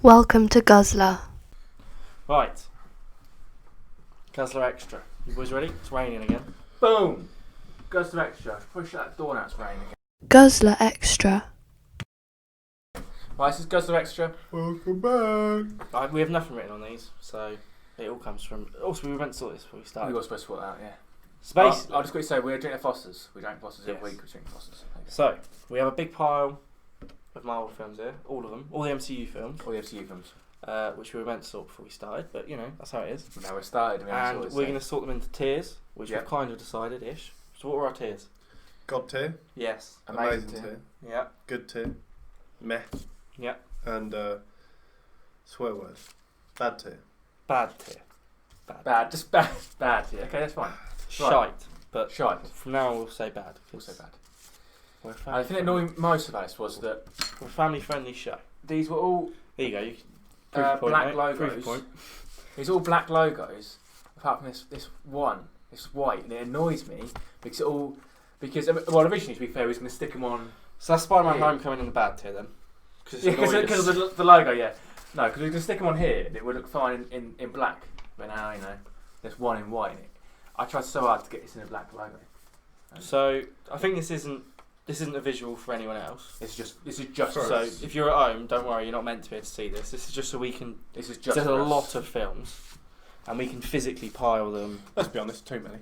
Welcome to Guzzlr. Right. Guzzlr Xtra. You boys ready? It's raining again. Boom! Guzzlr Xtra. Push that door now, it's raining again. Guzzlr Xtra. Right, this is Guzzlr Xtra. Welcome back. We have nothing written on these, so it all comes from... Also, we were meant to sort this before we started. We were supposed to sort that out, yeah. Space. I'll just quickly say, we're drinking Foster's. We drink Foster's Yes. every week, we drink Foster's. Okay. So, we have a big pile of Marvel films here. All of them. All the MCU films. All the MCU films. Which we were meant to sort before we started, but, you know, that's how it is. Now we're started. And we're going to sort them into tiers, which Yep. we've kind of decided-ish. So what were our tiers? God tier, Yes. Amazing tier, Yeah. good tier, meh, Yeah. and swear word, bad tier. Bad tier. Bad, just bad. Bad, yeah. Okay, that's fine. Shite. But Shite. from now on we'll say bad. We'll say bad. We're a I family think that annoying most about this was that We're a family-friendly show. these were all There you go. You can prove your point, black mate. logos. Prove your point. These all black logos, apart from this one, this white, and it annoys me because originally, to be fair, we was going to stick them on. So that's Spider-Man Yeah. Homecoming in the bad tier then? Yeah, because of the logo, yeah. No, because we were going to stick them on here, and it would look fine in black. But now, you know, there's one in white in it. I tried so hard to get this in a black logo. So I think this isn't a visual for anyone else. This is just For So us. if you're at home, don't worry, you're not meant to be able to see this. This is just so we can. this is just. There's a for us. lot of films, and we can physically pile them. Let's be honest, too many.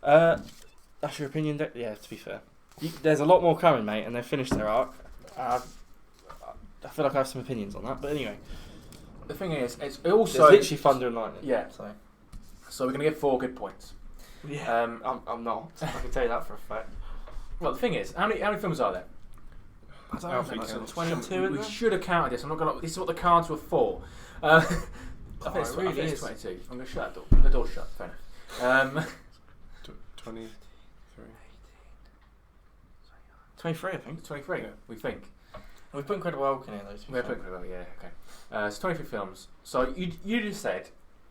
That's your opinion, yeah. To be fair, there's a lot more coming, mate, and they've finished their arc. I feel like I have some opinions on that, but anyway, The thing is, it's there's also literally thunder and lightning. Yeah. So we're going to give 4 good points. yeah, I'm not. I can tell you that for a fact. Well, the thing is, how many films are there? I don't Alfie, know. so 22 in We there? should have counted this. I'm not going to. This is what the cards were for. I think it's, it really I think it's is. 22. I'm going to shut that door. The door's shut. Fair enough. 23. 23, I think. 23. Yeah. We think. We've put Incredible Hulk in here, though. to be We're fair. pretty well. Yeah. Okay. It's 23 films. So you just said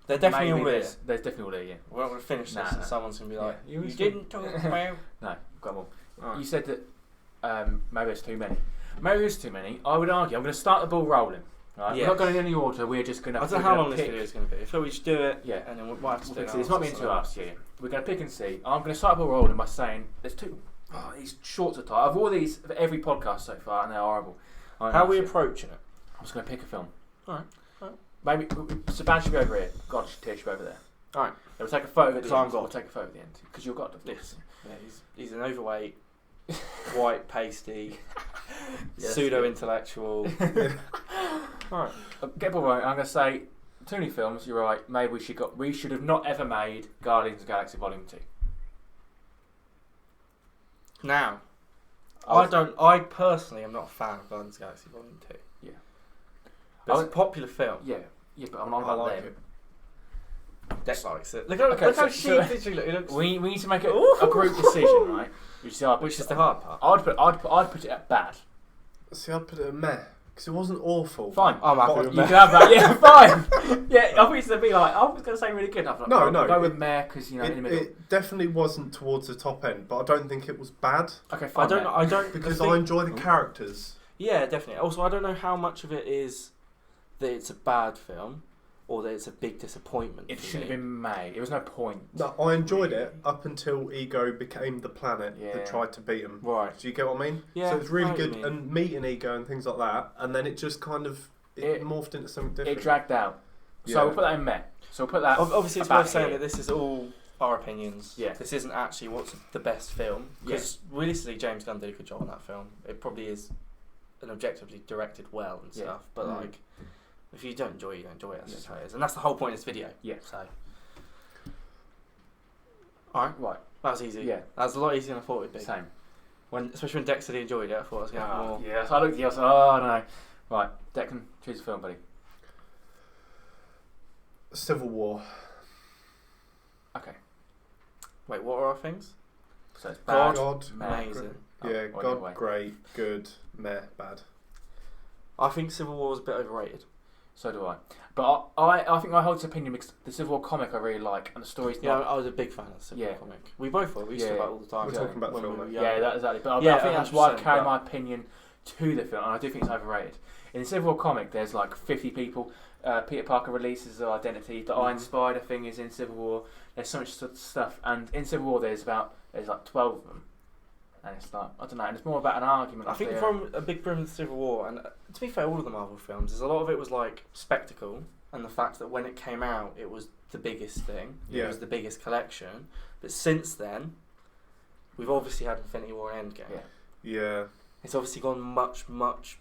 They're definitely maybe all there. there's definitely all there. Yeah. We're not going to finish this Nah. and someone's going to be like, Yeah. You you was didn't talk about... No, got more. Alright. You said that maybe there's too many. Maybe there's too many. I would argue. I'm going to start the ball rolling. Right? Yes. We're not going in any order. We're just going to. I don't know how long this video is going to be. I feel we just do it, Yeah. and then we might have to do We'll pick it. this might be in 2 hours. Yeah. We're going to pick and see. I'm going to start the ball rolling by saying there's 2. Oh, these shorts are tight. I've all these for every podcast so far, and they're horrible. How are we approaching it? I'm just going to pick a film. Alright. Maybe Sebastian should be over here. God, Tish should be over there. Alright. We'll take a photo at the Because I'm end. God. We'll take a photo at the end because you're God. This. Yeah, he's an overweight, white, pasty, Yes, pseudo-intellectual. Alright. Get ball rolling. I'm going to say too many films. You're right. Maybe we should have not ever made Guardians of the Galaxy Volume 2. Now, I personally am not a fan of Guardians of the Galaxy Volume 2. Yeah. But it's a popular film. Yeah, but I'm not I about like them. Deck likes it. Look Okay, how so- she so- literally looks. We need to make a group decision, right? Which is the hard part. I'd put it at bad. See, I'd put it at meh, because it wasn't awful. Fine. I'm happy But with You that. can have that. Yeah, fine. Yeah, I thought you said be like. I was going to say really good. I thought, No, no. no, Go with it- Mare because you know in the middle. It definitely wasn't towards the top end, but I don't think it was bad, Okay, fine. I Mare. don't because the thing- I enjoy the characters. Yeah, definitely. Also, I don't know how much of it is that it's a bad film or that it's a big disappointment. It for shouldn't me. have been made. There was no point. No, I enjoyed it up until Ego became the planet Yeah. that tried to beat him. Right. Do you get what I mean? Yeah, So it's I really know what you good, mean. and meeting Ego and things like that, and then it just kind of It- morphed into something different. It dragged out. So Yeah. we'll put that in Mare. So we'll put that. Obviously, it's about worth saying here. that this is all our opinions. Yeah. This isn't actually what's the best film. Because realistically, James Gunn did a good job on that film. It probably is an objectively directed well and Yeah. stuff. But Mm. like, if you don't enjoy it, you don't enjoy it. That's Yeah. just how it is. And that's the whole point of this video. Yeah. So. Alright. Right. That was easy. Yeah. That was a lot easier than I thought it would be. Same. Especially when Dex said he enjoyed it, I thought I was going to have more. Yeah. So I looked at you. I was like, oh no. Right. Declan, choose a film, buddy. Civil War. Okay. Wait, what are our things? So it's God. bad. God. Meh. Amazing. Yeah, Oh, God, anyway. great, good, meh, bad. I think Civil War was a bit overrated. So do I. But I think I hold this opinion because the Civil War comic I really like and the story's Yeah, not. I was a big fan of the Civil War Yeah. comic. We both were. We used to Yeah. talk about it all the time. We're talking about the when we film, were though. young. Yeah, that exactly. But Yeah, I think that's why I 100%, carry but- my opinion to the film, and I do think it's overrated. In the Civil War comic, there's like 50 people. Peter Parker releases his identity. The Iron Spider thing is in Civil War. There's so much stuff, and in Civil War there's like 12 of them, and it's like I don't know. And it's more about an argument. I think from a big problem with the Civil War, and to be fair, all of the Marvel films, is a lot of it was like spectacle, and the fact that when it came out, it was the biggest thing. Yeah. It was the biggest collection. But since then, we've obviously had Infinity War and Endgame. Yeah. It's obviously gone much, much,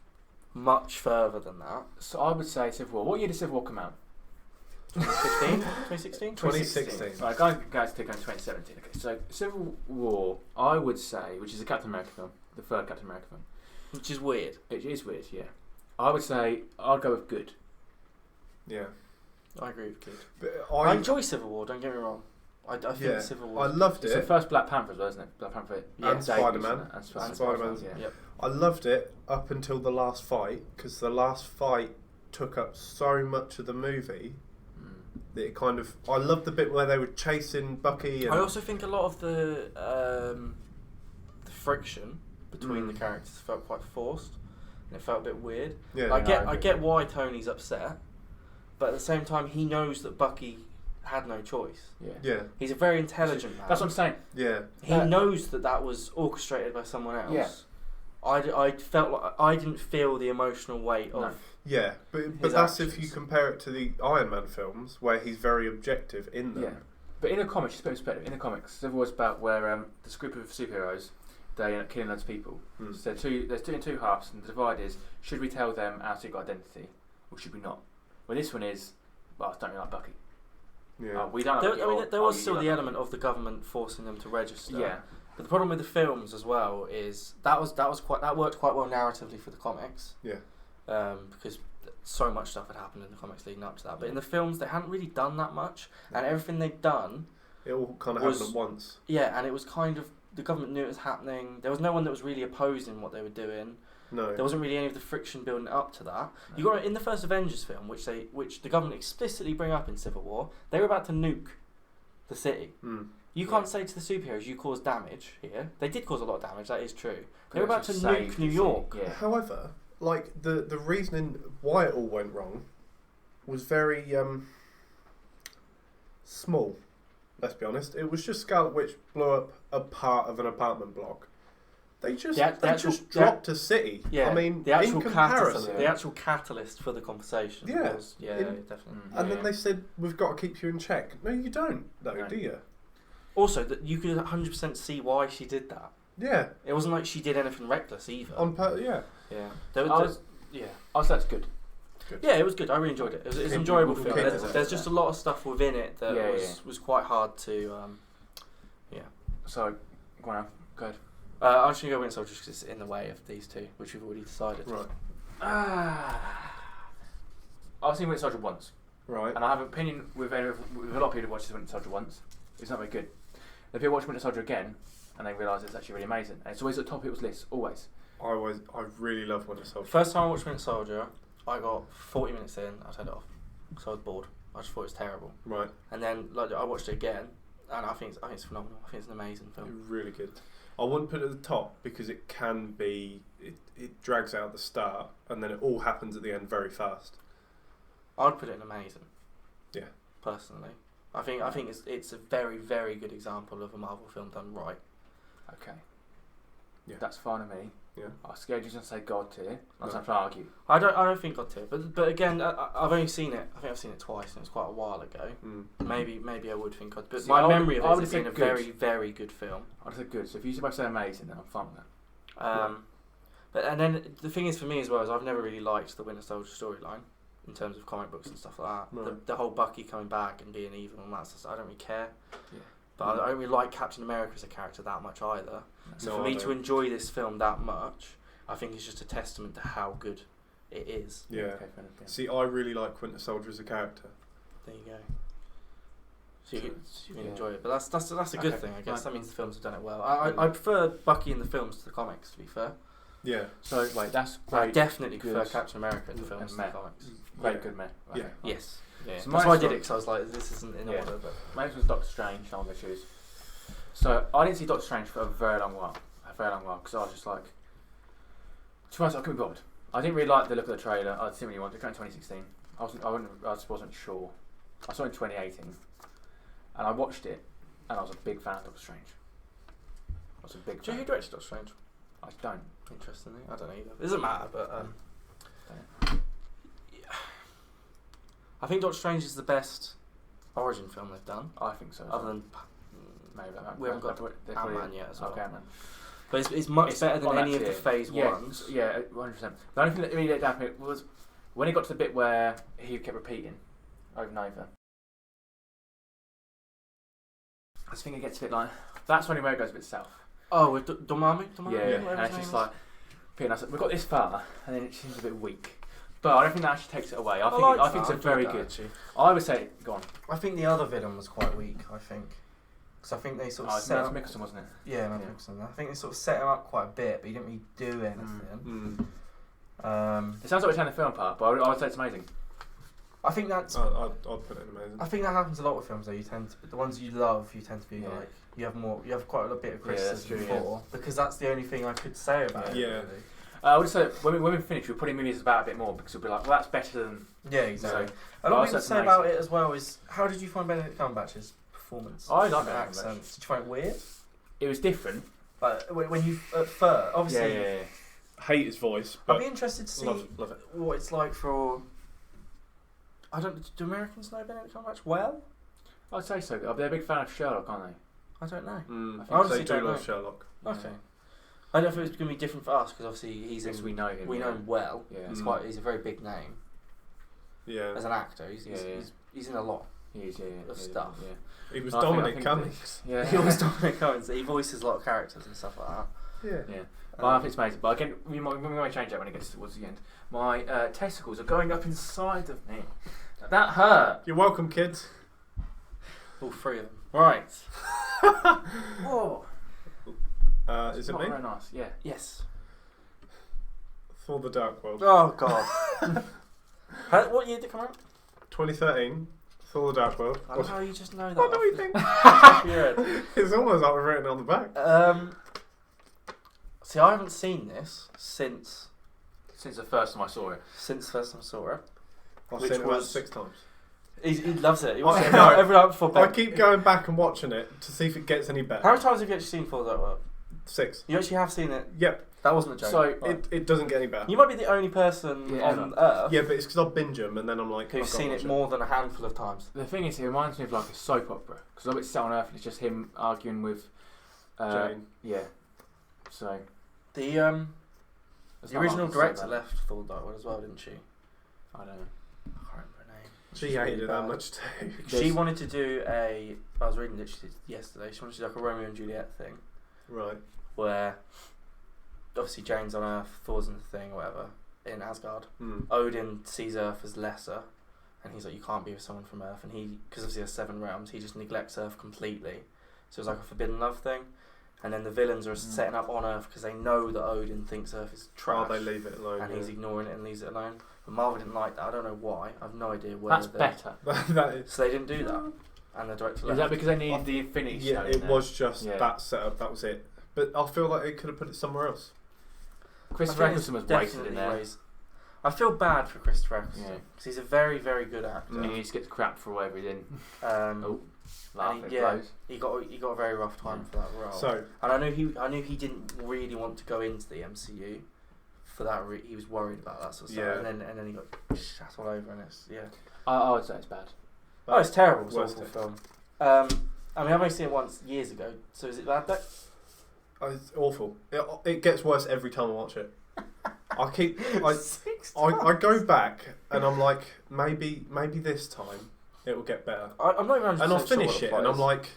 much further than that. So I would say Civil War. What year did Civil War come out? 2016? 2016. Right, guys, take on 2017. Okay, so Civil War, I would say, which is a Captain America film, the third Captain America film. Which is weird. It is weird, yeah. I would say I'd go with good. Yeah. I agree with Kid. But I enjoy Civil War, don't get me wrong. I think Civil War. I loved It's the it. first Black Panther as well, isn't it? Black Panther. And Spider-Man. And Spider-Man. Yeah. Yep. I loved it up until the last fight, because the last fight took up so much of the movie that it kind of... I loved the bit where they were chasing Bucky. And I also think a lot of the friction between the characters felt quite forced, and it felt a bit weird. Yeah, I get why Tony's upset, but at the same time he knows that Bucky had no choice. Yeah. He's a very intelligent man. That's what I'm saying. Yeah. He knows that was orchestrated by someone else. Yeah. I felt like I didn't feel the emotional weight of. Yeah, but his that's actions. if you compare it to the Iron Man films, where he's very objective in them. Yeah. But in the comics, just put in perspective, in the comics, Civil War is about where this group of superheroes, they end up killing loads of people. So there's two halves, and the divide is, should we tell them our secret identity, or should we not? Well, this one is, well, don't you like Bucky? Yeah. We don't like There was still the element of the government forcing them to register. Yeah. But the problem with the films as well is that worked quite well narratively for the comics. Yeah. Because so much stuff had happened in the comics leading up to that. But in the films, they hadn't really done that much, and everything they'd done, it all kind of happened at once. Yeah, and it was kind of the government knew it was happening. There was no one that was really opposing what they were doing. No. There wasn't really any of the friction building up to that. No. You got in the first Avengers film, which the government explicitly bring up in Civil War. They were about to nuke the city. You can't say to the superheroes, you caused damage here. They did cause a lot of damage, that is true. They were about to nuke New York. Yeah. However, like the reasoning why it all went wrong was very small. Let's be honest. It was just Scarlet Witch blew up a part of an apartment block. They just dropped a city. Yeah, I mean, the actual in comparison, the actual catalyst for the conversation. Yeah, was, definitely. And then they said, "We've got to keep you in check." No, you don't, though, do you? Also, that you could 100% see why she did that. Yeah. It wasn't like she did anything reckless either. Yeah. Yeah. I was that's good. Yeah, it was good. I really enjoyed it. It was an enjoyable film. There's There's just a lot of stuff within it that was quite hard to. So, go on. Go ahead. I'm just going to go Winter Soldier because it's in the way of these two, which we've already decided. Right. I've seen Winter Soldier once. Right. And I have an opinion with a lot of people who watched Winter Soldier once. It's not very good. If you watch Winter Soldier again, and they realise it's actually really amazing, and it's always at the top of people's lists, always. I really love Winter Soldier. First time I watched Winter Soldier, I got 40 minutes in, I turned it off, because I was bored. I just thought it was terrible. Right. And then I watched it again, and I think it's phenomenal. I think it's an amazing film. It's really good. I wouldn't put it at the top because it can be it drags out at the start and then it all happens at the end very fast. I'd put it in amazing. Yeah. Personally, I think it's a very, very good example of a Marvel film done right. Okay. Yeah. That's fine with me. Yeah. I was scared you were going to say God tier. I was trying to argue. I don't think God tier, but again, I've only seen it. I think I've seen it twice, and it was quite a while ago. Maybe I would think God, but my memory of it has been a very, very good film. I'd say good. So if you both say amazing, then I'm fine with that. But and then the thing is for me as well is I've never really liked the Winter Soldier storyline in terms of comic books and stuff like that. Right. The whole Bucky coming back and being evil and that stuff, I don't really care. Yeah. But I don't really like Captain America as a character that much either. So No, for I me to don't. enjoy this film that much, I think it's just a testament to how good it is. Yeah. Okay, fair enough, yeah. See, I really like Winter Soldier as a character. There you go. So you can enjoy it, but that's a good thing, I guess. Right. That means the films have done it well. I prefer Bucky in the films to the comics, to be fair. Yeah. So wait, that's great. I definitely good. prefer Captain America in the films to the Matt. comics. Great, Yeah. good man. Yeah. Yes. Yeah. So That's my why I did it, story- because I was like, this isn't in order. But My next one's Doctor Strange. I'm going to choose. So I didn't see Doctor Strange for a very long while. Because I was just like, to be honest, I couldn't be bothered. I didn't really like the look of the trailer. I didn't really want it. It came in 2016. I just wasn't sure. I saw it in 2018, and I watched it, and I was a big fan of Doctor Strange. I was a big fan. Do you know who directed Doctor Strange? I don't. Interestingly, I don't know either. It doesn't matter, but yeah. I think Doctor Strange is the best origin film they've done. I think so. Other than maybe we haven't got Ant-Man yet as well. Okay, Ant-Man. But it's much better than any of the Phase yeah, ones. Yeah, 100%. The only thing that really let down for me was when it got to the bit where he kept repeating over and over. I just think it gets a bit like that's when it goes a bit south. Oh, with Dormammu? Yeah, and it's just like we've got this far, and then it seems a bit weak. But I don't think that actually takes it away. I think it's a very good. Actually. I would say, go on. I think the other villain was quite weak. I think because I think they sort of set up. Mickelson, wasn't it? Yeah, Mickelson. I think they sort of set him up quite a bit, but he didn't really do anything. It sounds like we're trying to film part, but I would say it's amazing. I think that's. I'd put it in amazing. I think that happens a lot with films though. You tend to the ones you love. You tend to be like you have quite a bit of criticism for because that's the only thing I could say about it. Yeah. Really. I would say when we finish, we'll put in movies about a bit more because we'll be like, well, that's better than. Yeah, exactly. So, Another thing to say about it as well is how did you find Benedict Cumberbatch's performance? I like the Benedict accent. Did you find it weird? It was different. Like when you at first, obviously. Yeah. Hate his voice, but I'd be interested to see love it. what it's like for. Do Americans know Benedict Cumberbatch well? I'd say so. They're a big fan of Sherlock, aren't they? I don't know. I honestly think they don't do love know. Sherlock. Okay. I don't know if it was going to be different for us because obviously Because we know him. we know him well. Yeah. He's a very big name Yeah. as an actor. He's in a lot He is, of stuff. Yeah. He was I Dominic think Cummings. Yeah. He always Dominic Cummings. He voices a lot of characters and stuff like that. Yeah. Well, I think it's amazing. But again, we might change that when it gets towards the end. My testicles are going up inside of me. That hurt. You're welcome, kids. All three of them. Right. Whoa. Is it Not me? very nice. Yeah. Yes. Thor: The Dark World. Oh God. What year did it come out? 2013. Thor: The Dark World. I don't know how you just know that. What do we think? Yeah. It's almost like we've written it on the back. See, I haven't seen this since the first time I saw it. the first time I saw it. I've which seen it about was- 6 times. He loves it. He I watches it know. every night before bed. I keep going back and watching it to see if it gets any better. How many times have you actually seen Thor: The Dark World? 6. You actually have seen it. Yep. That wasn't a joke. So It doesn't get any better. You might be the only person Yeah, on Earth Yeah, but it's because I binge them and then I'm like, who's I've got to seen watch it more than a handful of times. The thing is, it reminds me of like a soap opera because I bet it's set on Earth and it's just him arguing with Jane. Yeah. So The there's not original much to say director about it. left Thor: The Dark World as well, didn't she? I don't know. I can't remember her name. She She's hated really it that bad. much too. She wanted to do I was reading literally yesterday. She wanted to do like a Romeo and Juliet thing Right. where obviously Jane's on Earth, Thor's in the thing, or whatever, in Asgard. Mm. Odin sees Earth as lesser, and he's like, you can't be with someone from Earth, and because obviously there's 7 realms, he just neglects Earth completely. So it's like a forbidden love thing, and then the villains are setting up on Earth because they know that Odin thinks Earth is trash, Oh, they leave it alone. and yeah. he's ignoring it and leaves it alone. But Marvel didn't like that. I don't know why. I've no idea where. That's better. that is. So they didn't do that, and the director Is left. that because they need the Infinity Yeah, Stone? it in there? was just Yeah. that setup. That was it. But I feel like they could have put it somewhere else. Christopher I think Eccleston was it's wasted in definitely there. I feel bad for Christopher Eccleston Yeah. because he's a very, very good actor. He just gets crap for whatever he did. Um, Laughing and at blows. he got a very rough time for that role. So, And I knew he didn't really want to go into the MCU. For that, he was worried about that sort of Yeah. stuff. And then he got shat all over, and it's I would say it's bad. Oh, it's terrible. It's an Worst awful it. film. I mean, I've only seen it once years ago. So is it bad? Though? it's awful. It gets worse every time I watch it. I go back and I'm like, maybe this time it will get better. I'm not even. And I'll 100% finish sure it what and the I'm plot is. like,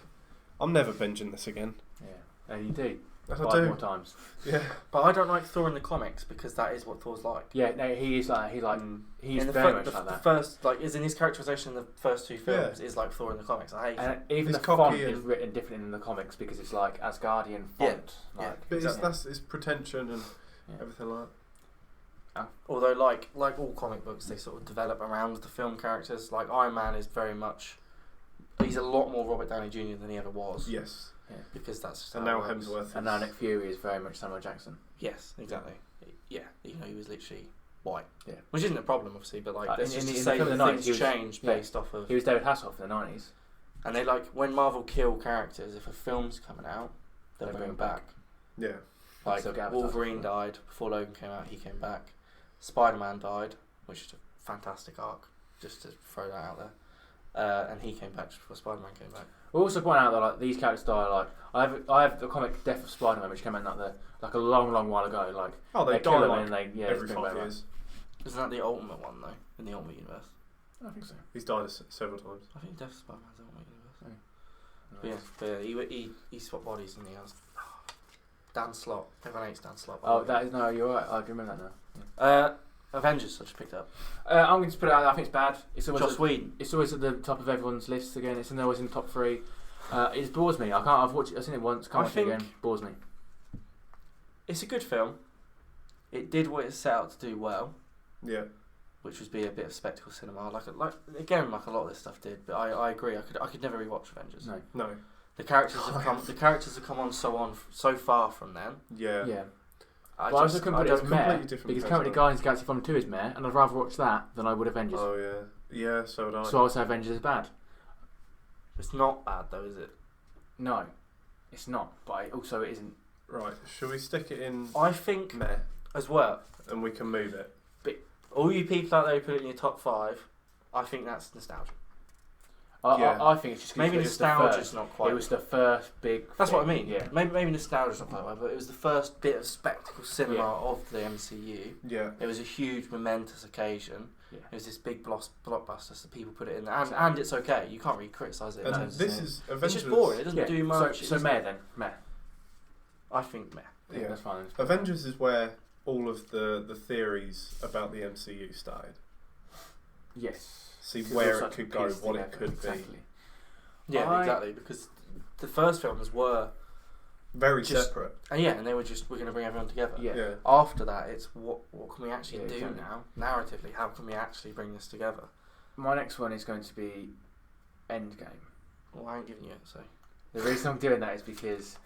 I'm never binging this again. Yeah. And you do. Yes, 5 I do. more times. Yeah. But I don't like Thor in the comics because that is what Thor's like. Yeah, no, he's In the very fir- much the, like the that. first, like, is in his characterization in the first 2 films is like Thor in the comics. I hate it. And even He's the font cocky is and- written different in the comics because it's like Asgardian font. Yeah, Like, But exactly. it's pretension and Yeah. everything like that. Although, like all comic books, they sort of develop around the film characters. Like Iron Man is very much, he's a lot more Robert Downey Jr. than he ever was. Yes. Because that's just And how now it works. Hemsworth. and now Nick Fury is very much Samuel Jackson. Yes, exactly. Yeah, even though he was literally white. Yeah. Which isn't a problem, obviously, but like that's just to in the say film that of the 90s, things he was- changed yeah. based off of. He was David Hasselhoff in the 90s. And they like when Marvel kill characters, if a film's coming out, they'll They bring bring them them back. Yeah. Like So get Wolverine advertised died before Logan came out. He came back. Spider-Man died, which is a fantastic arc. Just to throw that out there. And he came back just before Spider-Man came back. We'll also point out that like these characters die. Like I have the comic Death of Spider-Man, which came out like a long while ago. Like Oh, they kill die him like and they every bring 5 him back. years. Isn't that the ultimate one though? In the Ultimate Universe, I don't think so. He's died several times. I think Death of Spider-Man's the Ultimate Universe. Yeah. But yeah, he swapped bodies and he has Dan Slott. Everyone hates Dan Slott. Oh, that is no. You're right. I can remember that now. Avengers, I just picked up. I'm going to put it out there. I think it's bad. It's always Joss Whedon. It's always at the top of everyone's list again. It's always in the top 3. It bores me. I've watched it. I've seen it once. Can't watch it again. Bores me. It's a good film. It did what it set out to do well, Yeah. which was be a bit of spectacle cinema. Like a lot of this stuff did. But I agree. I could never rewatch Avengers. No. The characters have come on so far from then. Yeah. Yeah. I But I just also couldn't put it don't- as meh completely different because person. currently Guardians of the Galaxy Volume 2 is meh, and I'd rather watch that than I would Avengers. Oh yeah. Yeah. So would I. So I would say Avengers is bad. It's not bad though, is it? No, it's not. But also it isn't. Right. Should we stick it in I think meh as well. and we can move it? All you people out there who put it in your top 5, I think that's nostalgia. Yeah. I think it's just 'cause Maybe it was the nostalgia's first. not quite. It was the first big. That's what I thing, mean. Yeah. Maybe nostalgia's not quite right, but it was the first bit of spectacle cinema Yeah. of the MCU. Yeah. It was a huge momentous occasion. Yeah. It was this big blockbuster, so people put it in there, and it's okay. You can't really criticise it. In And terms this of is it's Avengers. just boring. It doesn't Yeah. do much. So It doesn't- meh then. Meh. I think meh. Yeah. That's fine. Avengers is where all of the theories about the MCU started. Yes. See 'Cause where it was it such could a go, piece what it together, could exactly. Yeah, exactly. Because the first films were, be. Very Just- separate. and they were just we're going to bring everyone together. Yeah. Yeah. After that, it's what can we actually Yeah, do exactly. now? Narratively, how can we actually bring this together? My next one is going to be Endgame. Well, I ain't giving you it, so. The reason I'm doing that is because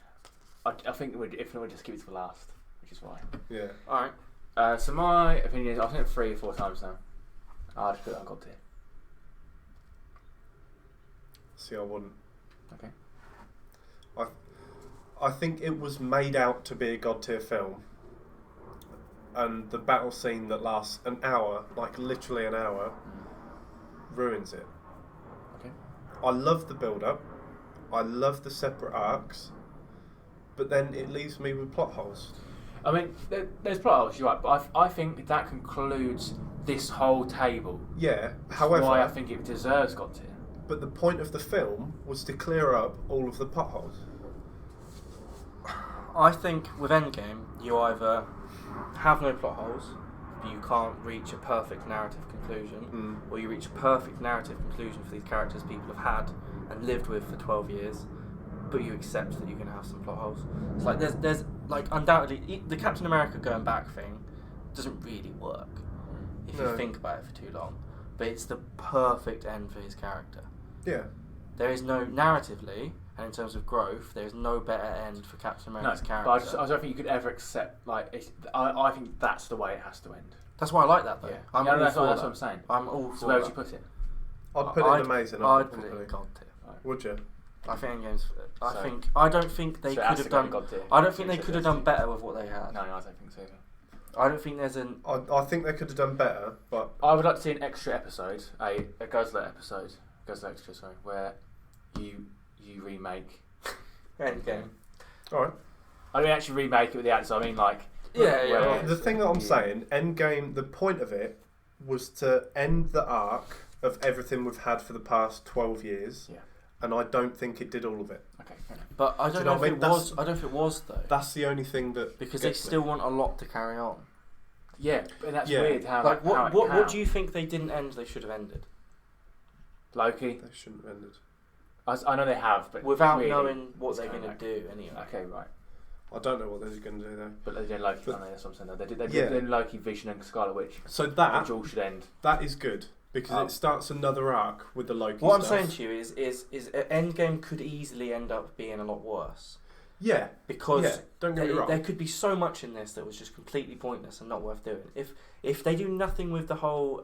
I think if not, we'd just keep it to the last, which is why. Yeah. All right. So my opinion is I've seen it 3 or 4 times now. I'll just put it on God tier. See, I wouldn't. Okay. I think it was made out to be a god tier film, and the battle scene that lasts an hour, like literally an hour, ruins it. Okay. I love the build up. I love the separate arcs, but then it leaves me with plot holes. I mean, there's plot holes, you're right, but I think that concludes this whole table. Yeah. That's However, why I think it deserves God tier. but the point of the film was to clear up all of the plot holes. I think with Endgame, you either have no plot holes, but you can't reach a perfect narrative conclusion, or you reach a perfect narrative conclusion for these characters people have had and lived with for 12 years, but you accept that you're going to have some plot holes. It's like there's like undoubtedly the Captain America going back thing doesn't really work if No. you think about it for too long, but it's the perfect end for his character. Yeah. There is no narratively, and in terms of growth, there is no better end for Captain No, America's but character. I don't think you could ever accept, like, I think that's the way it has to end. That's why I like that though. Yeah. I'm Yeah, all that's for what that. I'm saying. I'm all So for where that. would you put it? I'd put it in amazing. I'd put it in God tier. Would you? I think Endgame's. So- I don't think they So it could has have to go in done. God tier. I don't think they So could have that's done it. better with what they had. No, I don't think so. I don't think there's an. I think they could have done better, but I would like to see an extra episode, a Guzzlr episode, Guzzlr Xtra, sorry, where you remake. Endgame. all right. I don't actually remake it with the actors. I mean, like, Yeah, yeah. where- The thing that I'm Yeah. saying, Endgame, the point of it was to end the arc of everything we've had for the past 12 years. Yeah. And I don't think it did all of it. Okay, fair enough. But I Do don't you know know what I if mean? it was. I don't know if it was though. That's the only thing that Because they gets me. still want a lot to carry on. Yeah, but that's Yeah. weird how. Like how, what do you think they didn't end? They should have ended Loki? They shouldn't have ended. I know they have, but without really, knowing what it's they're kinda going to do anyway. Okay, right. I don't know what they're going to do though. But they did Loki, But- aren't they? That's what I'm saying. They Yeah. did Loki, Vision, and Scarlet Witch, So which that all should end. is good because Oh. it starts another arc with the Loki What I'm stuff. saying to you is Endgame could easily end up being a lot worse. Yeah. Because Yeah, don't get me wrong. there could be so much in this that was just completely pointless and not worth doing. If they do nothing with the whole,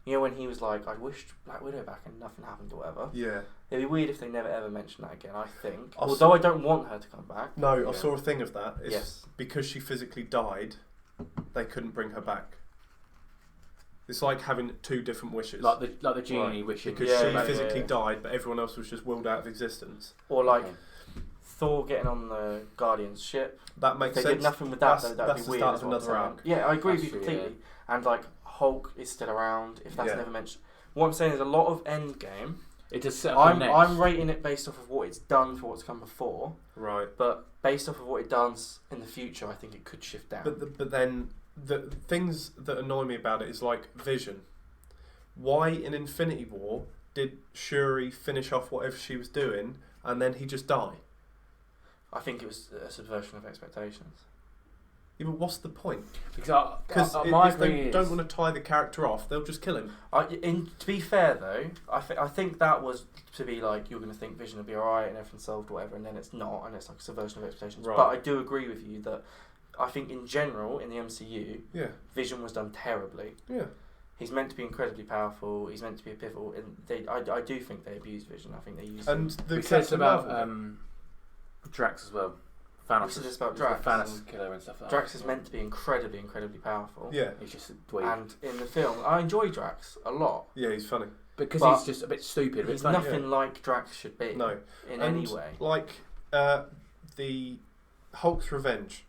when he was like, I wished Black Widow back and nothing happened or whatever. Yeah. It'd be weird if they never ever mention that again, I think. I Although I don't want her to come back. No, I saw a thing of that. It's Yes. because she physically died, they couldn't bring her back. It's like having two different wishes. Like the genie wishing. Because she physically died, but everyone else was just willed out of existence. Or like Thor getting on the Guardian's ship. That makes If they sense. did nothing with that, that'd that's be the weird. start is of what I'm another saying. arc. Yeah, I agree That's with you true, completely. And like Hulk is still around. If that's Yeah. never mentioned, what I'm saying is a lot of Endgame. It just set up the next. I'm rating it based off of what it's done for what's come before. Right. But based off of what it does in the future, I think it could shift down. But then the things that annoy me about it is like Vision. Why in Infinity War did Shuri finish off whatever she was doing and then he just die? I think it was a subversion of expectations. Yeah, but what's the point? Because If they don't want to tie the character off, they'll just kill him. To be fair though, I think that was to be like you're going to think Vision will be alright and everything's solved or whatever, and then it's not, and it's like a subversion of expectations. Right. But I do agree with you that I think in general in the MCU, Yeah. Vision was done terribly. Yeah. He's meant to be incredibly powerful. He's meant to be a pivotal, and I do think they abused Vision. I think they used And him. the we said Captain about Marvel Drax as well. We Thanos. said this about the Drax. Thanos killer and stuff like that. Drax is meant to be incredibly, incredibly powerful. Yeah. He's just a dweeb. And in the film, I enjoy Drax a lot. Yeah, he's funny. Because but he's just a bit stupid. He's But nothing like Drax should be. No. In And any way. like the Hulk's revenge.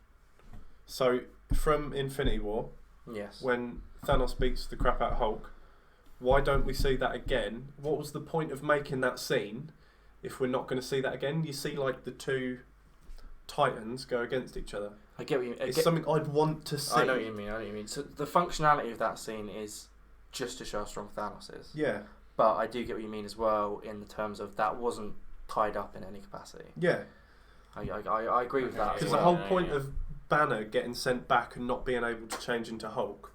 So from Infinity War, Yes. when Thanos beats the crap out of Hulk, why don't we see that again? What was the point of making that scene if we're not going to see that again? You see like the two Titans go against each other. I get what you It's something I'd want to see. I know what you mean. So the functionality of that scene is just to show how strong Thanos is. Yeah. But I do get what you mean as well in the terms of that wasn't tied up in any capacity. Yeah. I agree with that. Because as the well. whole point of Banner getting sent back and not being able to change into Hulk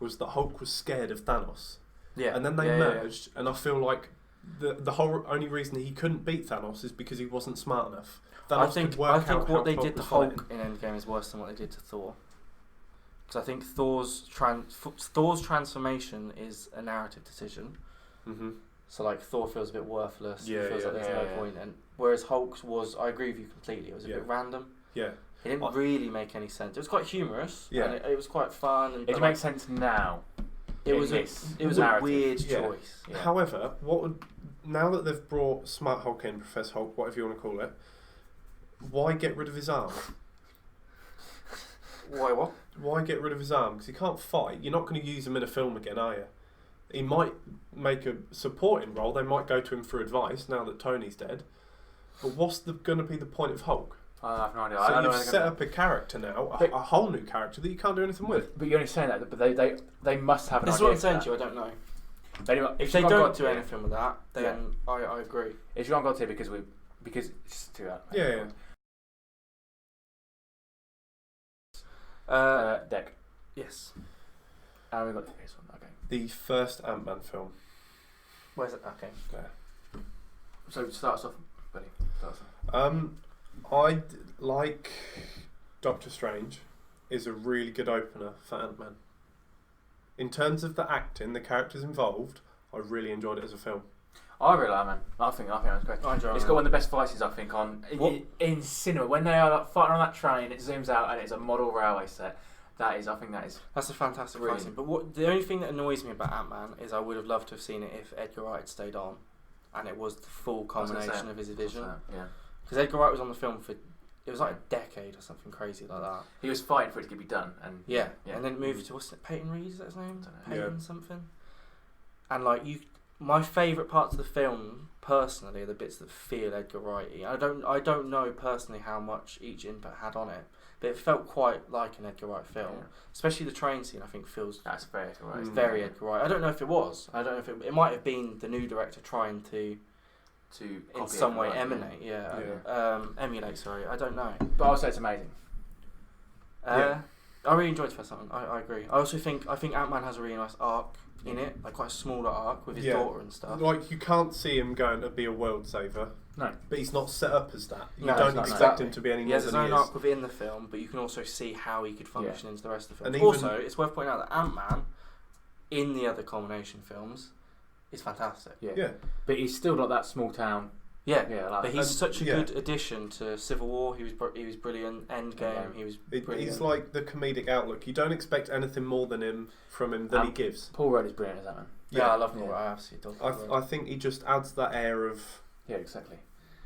was that Hulk was scared of Thanos. Yeah. And then they merged, and I feel like the whole only reason he couldn't beat Thanos is because he wasn't smart enough. Thanos I think could work out what how they Hulk did to was Hulk fighting. in Endgame is worse than what they did to Thor. Because I think Thor's transformation is a narrative decision. Mm-hmm. So like Thor feels a bit worthless. Yeah, he feels like there's no point. And whereas Hulk's was, I agree with you completely. It was a bit random. Yeah. It didn't really make any sense. It was quite humorous. Yeah. And it was quite fun. And it makes sense now. It was a weird choice. Yeah. However, now that they've brought Smart Hulk in, Professor Hulk, whatever you want to call it, why get rid of his arm? Why what? Why get rid of his arm? Because he can't fight. You're not going to use him in a film again, are you? He might make a supporting role. They might go to him for advice now that Tony's dead. But what's going to be the point of Hulk? I have no idea. So you've set up a character now, a whole new character that you can't do anything with. But you're only saying that, but they must have an This is idea. what I'm saying to you. I don't know. If they don't do anything with that, then I agree. It's wrong got to because it's just too out. Yeah. Deck. Yes. And we got this one. Okay. The first Ant-Man film. Where's it? Okay. There. So start us off, buddy. I like Doctor Strange is a really good opener for Ant-Man. In terms of the acting, the characters involved, I really enjoyed it as a film. I really like, man. I think it was great. It's got one of the best fight scenes I think in cinema when they are like, fighting on that train. It zooms out and it's a model railway set. That's a fantastic fight scene. But the only thing that annoys me about Ant-Man is I would have loved to have seen it if Edgar Wright had stayed on, and it was the full culmination of his vision. Yeah. Because Edgar Wright was on the film for, it was like a decade or something crazy like that. He was fighting for it to be done, and and then moved to what's it? Peyton Reed, is that his name? I don't know. Peyton something. And like my favourite parts of the film personally are the bits that feel Edgar Wrighty. I don't know personally how much each input had on it, but it felt quite like an Edgar Wright film. Yeah. Especially the train scene. I think feels that's very Edgar Wright. It's very Edgar Wright. I don't know if it was. I don't know if it might have been the new director trying to in some way emanate. Emulate. Sorry, I don't know. But also it's amazing. I really enjoyed the first one. I agree. I also think Ant-Man has a really nice arc in it, like quite a smaller arc with his daughter and stuff. Like you can't see him going to be a world saver. No. But he's not set up as that. You No, don't he's not, expect no. him to be any He more has his than own he is. arc within the film, but you can also see how he could function into the rest of the film. And even- Also, it's worth pointing out that Ant-Man, in the other Culmination films, is fantastic. Yeah. But he's still not that small town. Yeah, Yeah, like but he's such a yeah. good addition to Civil War. He was brilliant. Endgame, he was brilliant. He's like the comedic outlook. You don't expect anything more than him from him than he gives. Paul Rudd is brilliant as that man. Yeah, I love Paul. Yeah. I absolutely love Paul. I think he just adds that air of. Yeah, exactly.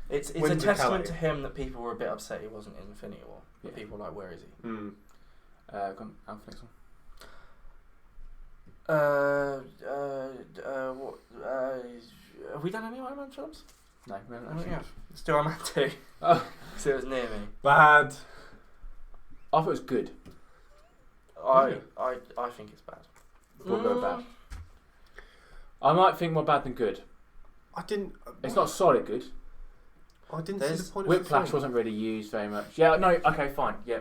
It's a Whimsicality. testament to him that people were a bit upset he wasn't in Infinity War. Yeah. People were like, where is he? Mm. Alfie, next one. Have we done any Iron Man films? No, we haven't Oh, actually. yeah. Let's do Iron Man 2. Oh. So it was near me. Bad. I thought it was good. I Yeah. think it's bad. We'll go bad. I might think more bad than good. I didn't. It's not solid good. I didn't There's see the point of Whiplash the film. wasn't really used very much. Yeah, no, okay, fine. Yeah.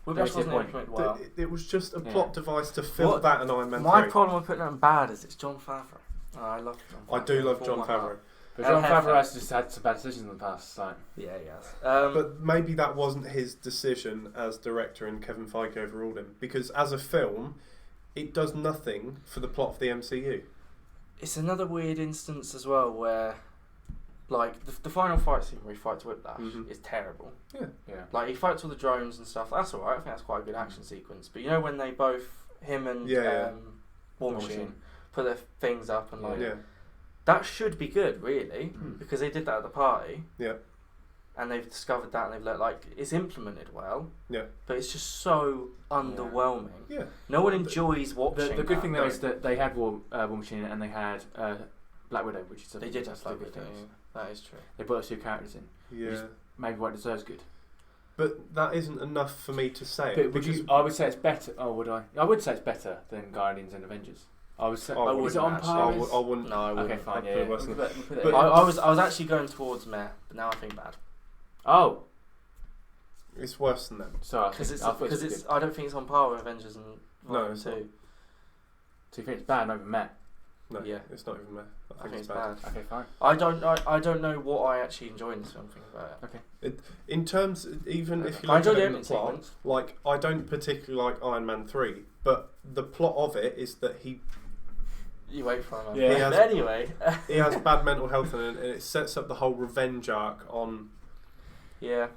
Whiplash There's wasn't his implemented well. It was just a Yeah. plot device to fill What- that and Iron Man My 3. problem with putting it in bad is it's Jon Favreau. Oh, I love Jon Favreau. I do love with Jon all my heart. Favreau. But And Jon Favreau Heffer. has just had some bad decisions in the past, so. Yeah, he has. But maybe that wasn't his decision as director and Kevin Feige overruled him. Because as a film, it does nothing for the plot of the MCU. It's another weird instance as well where, like, the final fight scene where he fights Whiplash Mhm. is terrible. Yeah. Like, he fights all the drones and stuff. That's alright. I think that's quite a good action sequence. But you know when they both, him and Yeah. War War Machine, Machine. put their things up and like, Yeah. that should be good, really, Mm. because they did that at the party. Yeah. And they've discovered that, and they've let, like, it's implemented well. Yeah. But it's just so underwhelming. Yeah. No one enjoys watching. The good that. thing though is that they had War Machine and they had Black Widow, which is a They did have two Black good Widow. things. That is true. They brought those two characters in. Yeah. Maybe what it deserves good. But that isn't enough for me to say. But it, would because you? I would say it's better. Oh, would I? I would say it's better than Guardians and Avengers. I would say. I Is wouldn't it on actually. par? I wouldn't. No, I wouldn't. Okay, fine. I'd Yeah. put it worse We'll than- put it But- I was actually going towards meh, but now I think bad. Oh, It's worse than them. sorry. Because I thought it was it's good. I don't think it's on par with Avengers and No, Volume it's 2. not. So you think it's bad? Not even met. No, Yeah. it's not even there. I think it's bad. Okay, fine. I don't know what I actually enjoy in this film. Think about it. In terms, even if you I look enjoyed at the it in the opening plot, sequence. like I don't particularly like Iron Man 3, but the plot of it is that he You wait for him. Yeah. But anyway. he has bad mental health and it sets up the whole revenge arc on. Yeah.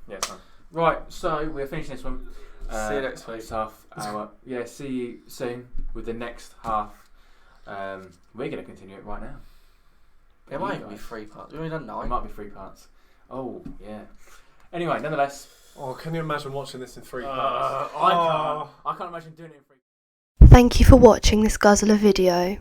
Yeah, it's fine. Right, so we're finishing this one. See you next week. First half hour. Yeah, see you soon with the next half. We're going to continue it right now. It might even be 3 parts. We've only done It 9. might be 3 parts. Oh, yeah. Anyway, nonetheless. Oh, can you imagine watching this in 3 I parts? can't. I can't imagine doing it in 3 Thank you for watching this Guzzlr video.